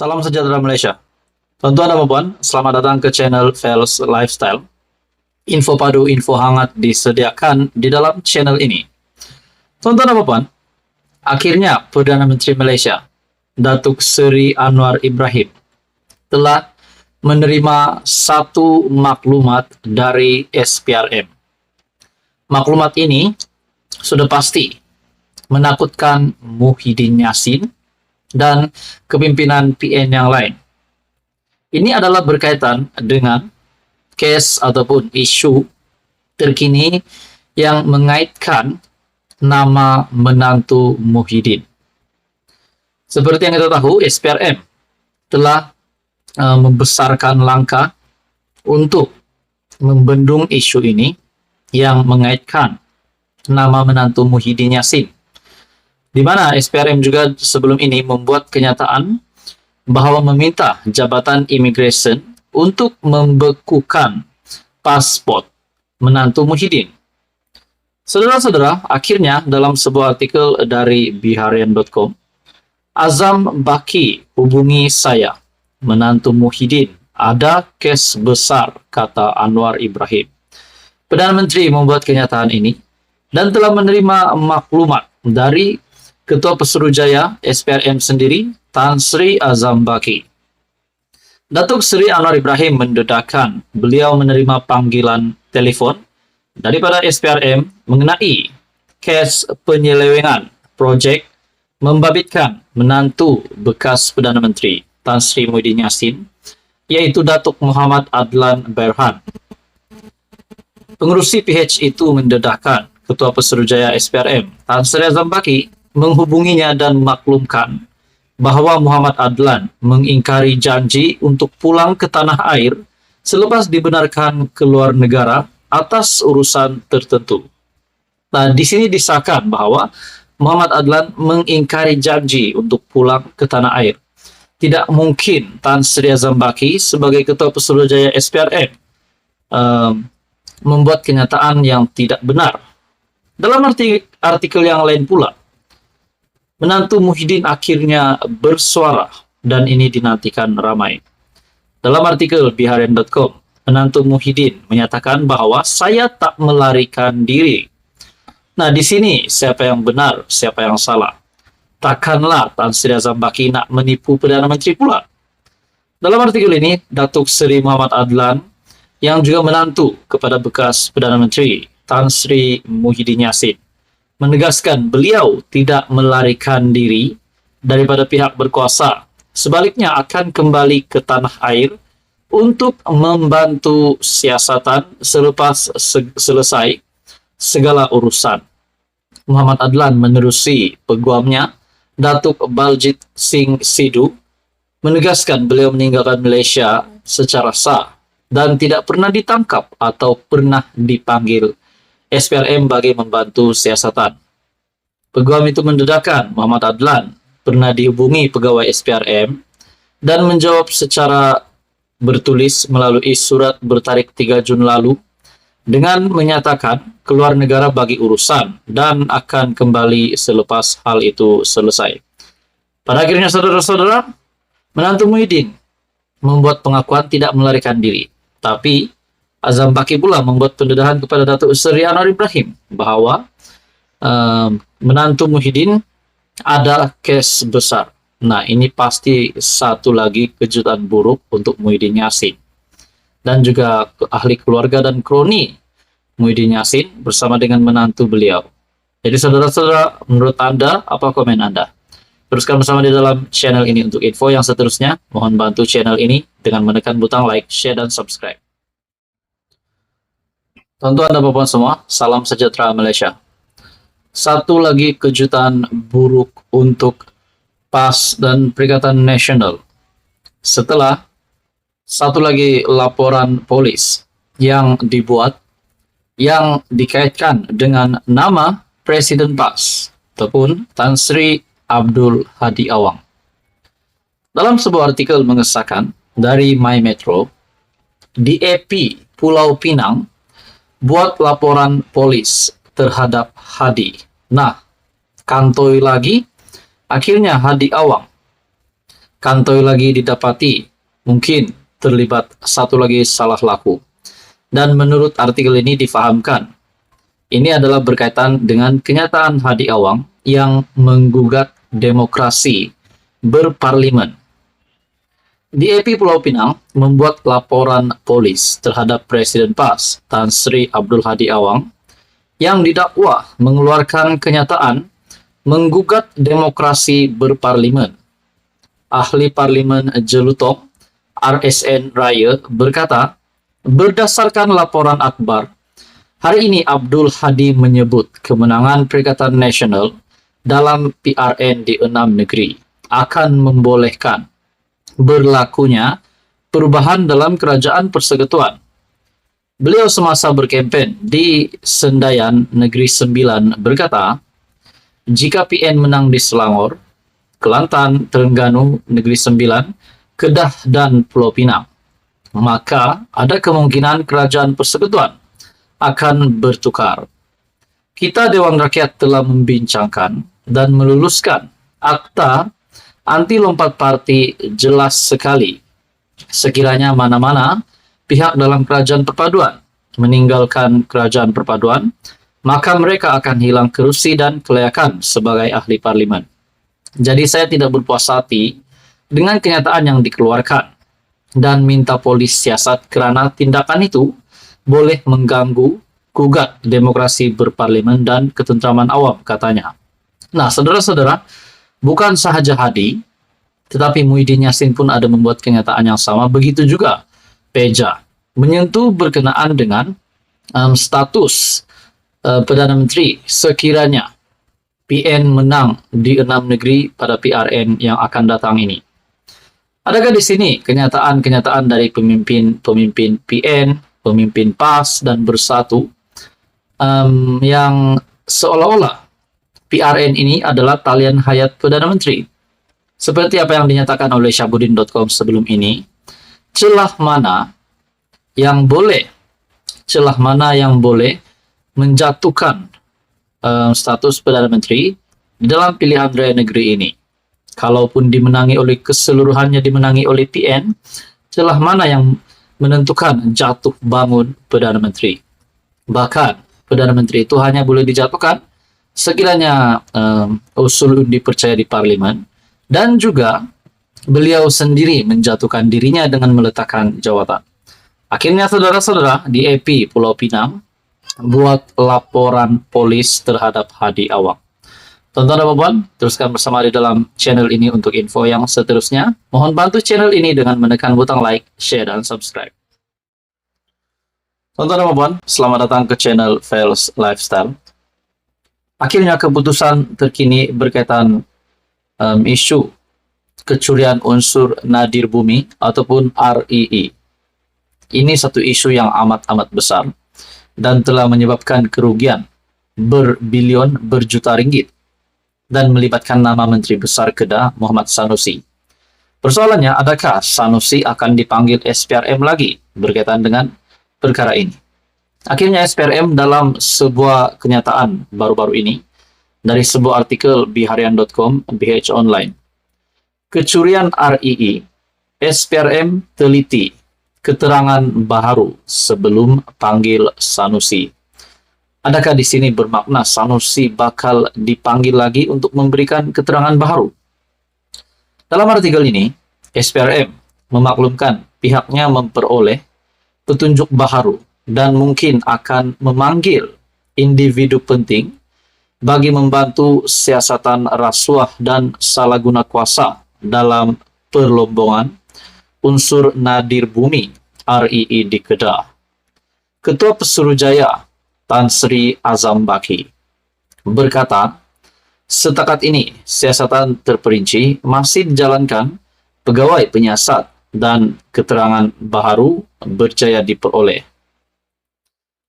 Salam sejahtera Malaysia. Tuan-tuan dan puan, selamat datang ke channel Fels Lifestyle. Info padu, info hangat disediakan di dalam channel ini. Tuan-tuan dan puan, akhirnya Perdana Menteri Malaysia, Datuk Seri Anwar Ibrahim, telah menerima satu maklumat dari SPRM. Maklumat ini sudah pasti menakutkan Muhyiddin Yassin dan kepimpinan PN yang lain. Ini adalah berkaitan dengan kes ataupun isu terkini yang mengaitkan nama menantu Muhyiddin. Seperti yang kita tahu, SPRM telah membesarkan langkah untuk membendung isu ini yang mengaitkan nama menantu Muhyiddin Yassin, di mana SPRM juga sebelum ini membuat kenyataan bahwa meminta Jabatan Imigresen untuk membekukan pasport menantu Muhyiddin. Saudara-saudara, akhirnya dalam sebuah artikel dari Biharian.com, Azam Baki hubungi saya, menantu Muhyiddin, ada kes besar, kata Anwar Ibrahim. Perdana Menteri membuat kenyataan ini dan telah menerima maklumat dari Ketua Pesuruhjaya SPRM sendiri, Tan Sri Azam Baki. Datuk Seri Anwar Ibrahim mendedahkan beliau menerima panggilan telefon daripada SPRM mengenai kes penyelewengan projek membabitkan menantu bekas Perdana Menteri Tan Sri Muhyiddin Yassin, yaitu Datuk Muhammad Adlan Berhan. Pengerusi PH itu mendedahkan Ketua Pesuruhjaya SPRM, Tan Sri Azam Baki, menghubunginya dan maklumkan bahwa Muhammad Adlan mengingkari janji untuk pulang ke tanah air selepas dibenarkan keluar negara atas urusan tertentu. Nah, di sini disahkan bahwa Muhammad Adlan mengingkari janji untuk pulang ke tanah air. Tidak mungkin Tan Sri Azam Baki sebagai Ketua Pesuruhjaya SPRM membuat kenyataan yang tidak benar. Dalam artikel yang lain pula, menantu Muhyiddin akhirnya bersuara dan ini dinantikan ramai. Dalam artikel Biharian.com, menantu Muhyiddin menyatakan bahwa saya tak melarikan diri. Nah, di sini siapa yang benar, siapa yang salah? Takkanlah Tan Sri Azam Baki nak menipu Perdana Menteri pula. Dalam artikel ini, Datuk Seri Muhammad Adlan yang juga menantu kepada bekas Perdana Menteri Tan Sri Muhyiddin Yassin menegaskan beliau tidak melarikan diri daripada pihak berkuasa. Sebaliknya akan kembali ke tanah air untuk membantu siasatan selepas selesai segala urusan. Muhammad Adlan menerusi peguamnya, Datuk Baljit Singh Sidhu, menegaskan beliau meninggalkan Malaysia secara sah dan tidak pernah ditangkap atau pernah dipanggil SPRM bagi membantu siasatan. Peguam itu mendedahkan Muhammad Adlan pernah dihubungi pegawai SPRM dan menjawab secara bertulis melalui surat bertarik 3 Jun lalu dengan menyatakan keluar negara bagi urusan dan akan kembali selepas hal itu selesai. Pada akhirnya, saudara-saudara, menantu Muhyiddin membuat pengakuan tidak melarikan diri, tapi Azam Baki pula membuat pendedahan kepada Datuk Seri Anwar Ibrahim bahwa menantu Muhyiddin ada kes besar. Nah, ini pasti satu lagi kejutan buruk untuk Muhyiddin Yassin dan juga ahli keluarga dan kroni Muhyiddin Yassin bersama dengan menantu beliau. Jadi saudara-saudara, menurut Anda, apa komen Anda? Teruskan bersama di dalam channel ini untuk info yang seterusnya. Mohon bantu channel ini dengan menekan butang like, share, dan subscribe. Tuan-tuan dan puan semua, salam sejahtera Malaysia. Satu lagi kejutan buruk untuk PAS dan Perikatan Nasional. Setelah satu lagi laporan polis yang dibuat yang dikaitkan dengan nama Presiden PAS ataupun Tan Sri Abdul Hadi Awang. Dalam sebuah artikel mengesahkan dari My Metro, DAP Pulau Pinang buat laporan polis terhadap Hadi. Nah, kantoi lagi, akhirnya Hadi Awang Kantoi lagi didapati mungkin terlibat satu lagi salah laku. Dan menurut artikel ini difahamkan, ini adalah berkaitan dengan kenyataan Hadi Awang yang menggugat demokrasi berparlimen. DAP Pulau Pinang membuat laporan polis terhadap Presiden PAS Tan Sri Abdul Hadi Awang yang didakwa mengeluarkan kenyataan menggugat demokrasi berparlimen. Ahli Parlimen Jelutong, RSN Raya, berkata, berdasarkan laporan Akbar, hari ini Abdul Hadi menyebut kemenangan Perikatan Nasional dalam PRN di 6 negeri akan membolehkan berlakunya perubahan dalam Kerajaan Persekutuan. Beliau semasa berkempen di Sendayan Negeri Sembilan berkata, jika PN menang di Selangor, Kelantan, Terengganu, Negeri Sembilan, Kedah, dan Pulau Pinang, maka ada kemungkinan Kerajaan Persekutuan akan bertukar. Kita Dewan Rakyat telah membincangkan dan meluluskan akta anti lompat parti jelas sekali. Sekiranya mana-mana pihak dalam Kerajaan Perpaduan meninggalkan Kerajaan Perpaduan, maka mereka akan hilang kerusi dan kelayakan sebagai ahli parlimen. Jadi saya tidak berpuas hati dengan kenyataan yang dikeluarkan dan minta polis siasat kerana tindakan itu boleh mengganggu gugat demokrasi berparlimen dan ketentraman awam, katanya. Nah, saudara-saudara, bukan sahaja Hadi, tetapi Muhyiddin Yassin pun ada membuat kenyataan yang sama. Begitu juga Peja menyentuh berkenaan dengan status Perdana Menteri sekiranya PN menang di 6 negeri pada PRN yang akan datang ini. Adakah di sini kenyataan-kenyataan dari pemimpin PN, pemimpin PAS dan Bersatu yang seolah-olah PRN ini adalah talian hayat Perdana Menteri? Seperti apa yang dinyatakan oleh Syahbudin.com sebelum ini, celah mana yang boleh menjatuhkan status Perdana Menteri dalam pilihan raya negeri ini. Kalaupun keseluruhannya dimenangi oleh PN, celah mana yang menentukan jatuh bangun Perdana Menteri. Bahkan Perdana Menteri itu hanya boleh dijatuhkan sekiranya usul dipercaya di parlimen, dan juga beliau sendiri menjatuhkan dirinya dengan meletakkan jawatan. Akhirnya saudara-saudara, DAP Pulau Pinang buat laporan polis terhadap Hadi Awang. Tonton dan puan, teruskan bersama di dalam channel ini untuk info yang seterusnya. Mohon bantu channel ini dengan menekan butang like, share, dan subscribe. Tonton dan puan, selamat datang ke channel Fails Lifestyle. Akhirnya keputusan terkini berkaitan isu kecurian unsur nadir bumi ataupun REE. Ini satu isu yang amat-amat besar dan telah menyebabkan kerugian berbilion berjuta ringgit dan melibatkan nama Menteri Besar Kedah Muhammad Sanusi. Persoalannya, adakah Sanusi akan dipanggil SPRM lagi berkaitan dengan perkara ini? Akhirnya SPRM dalam sebuah kenyataan baru-baru ini dari sebuah artikel biharian.com, BH Online. Kecurian REE, SPRM teliti keterangan baharu sebelum panggil Sanusi. Adakah di sini bermakna Sanusi bakal dipanggil lagi untuk memberikan keterangan baharu? Dalam artikel ini, SPRM memaklumkan pihaknya memperoleh petunjuk baharu dan mungkin akan memanggil individu penting bagi membantu siasatan rasuah dan salah guna kuasa dalam perlombongan unsur nadir bumi REE di Kedah. Ketua Pesuruhjaya Tan Sri Azam Baki berkata, setakat ini siasatan terperinci masih dijalankan, pegawai penyiasat dan keterangan baharu berjaya diperoleh.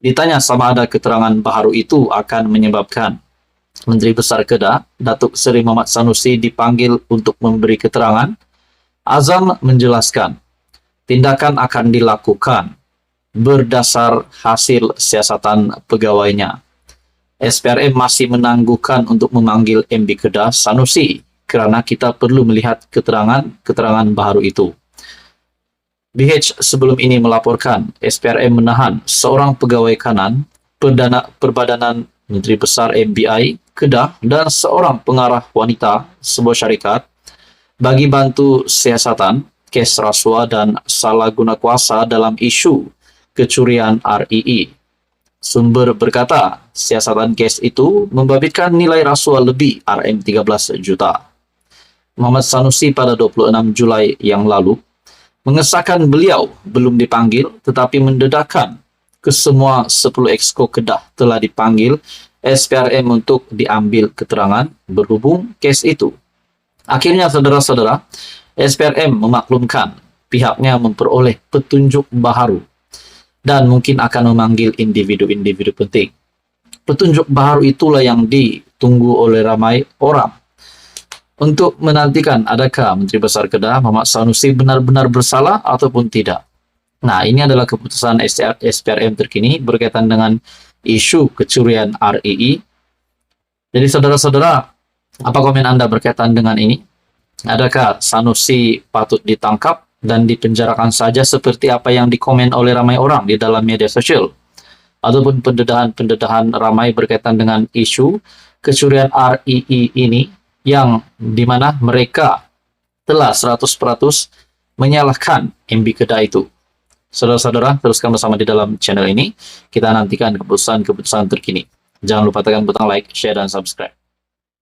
Ditanya sama ada keterangan baharu itu akan menyebabkan Menteri Besar Kedah, Datuk Seri Muhammad Sanusi dipanggil untuk memberi keterangan, Azam menjelaskan, tindakan akan dilakukan berdasar hasil siasatan pegawainya. SPRM masih menangguhkan untuk memanggil MB Kedah Sanusi karena kita perlu melihat keterangan baru itu. BH sebelum ini melaporkan SPRM menahan seorang pegawai kanan Perbadanan Menteri Besar MBI Kedah dan seorang pengarah wanita sebuah syarikat bagi bantu siasatan kes rasuah dan salah guna kuasa dalam isu kecurian RII. Sumber berkata, siasatan kes itu membabitkan nilai rasuah lebih Rm13 juta. Muhammad Sanusi pada 26 Julai yang lalu mengesahkan beliau belum dipanggil tetapi mendedahkan ke semua 10 exco Kedah telah dipanggil SPRM untuk diambil keterangan berhubung kes itu. Akhirnya saudara-saudara, SPRM memaklumkan pihaknya memperoleh petunjuk baharu dan mungkin akan memanggil individu-individu penting. Petunjuk baharu itulah yang ditunggu oleh ramai orang untuk menantikan adakah Menteri Besar Kedah Muhammad Sanusi benar-benar bersalah ataupun tidak. Nah, ini adalah keputusan SPRM terkini berkaitan dengan isu kecurian RII. Jadi saudara-saudara, apa komen Anda berkaitan dengan ini? Adakah Sanusi patut ditangkap dan dipenjarakan saja seperti apa yang dikomen oleh ramai orang di dalam media sosial? Ataupun pendedahan ramai berkaitan dengan isu kecurian RII ini yang dimana mereka telah 100% menyalahkan MB Kedah itu. Saudara-saudara, teruskan bersama di dalam channel ini. Kita nantikan keputusan-keputusan terkini. Jangan lupa tekan butang like, share, dan subscribe.